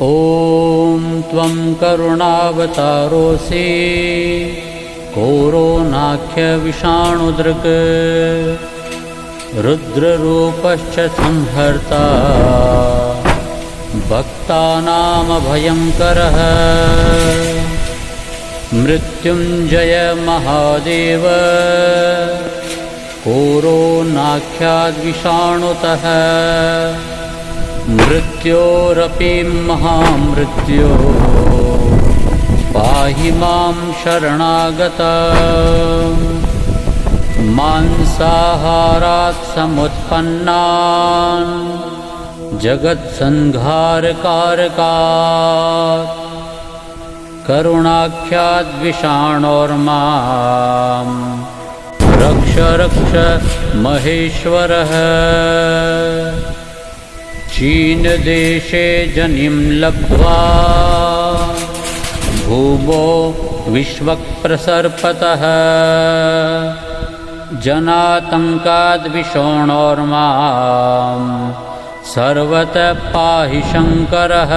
ॐ त्वं करुणावतारोऽसि कोरोनाख्यविषाणुदृक् रुद्ररूपश्च संहर्ता भक्तानामभयङ्करः मृत्युञ्जय महादेव कोरोनाख्याद्विषाणुतः मृत्योरपि महामृत्यो पाहि मां शरणागतम् मांसाहारात् समुत्पन्नान् जगत्संहारकारकात् करुणाख्याद्विषाणोर्मां रक्ष रक्ष महेश्वरः। चीनदेशे जनिं लब्ध्वा भूमो विश्वप्रसर्पतः जनातङ्काद्विषाणोर्मां सर्वतः पाहि शङ्करः।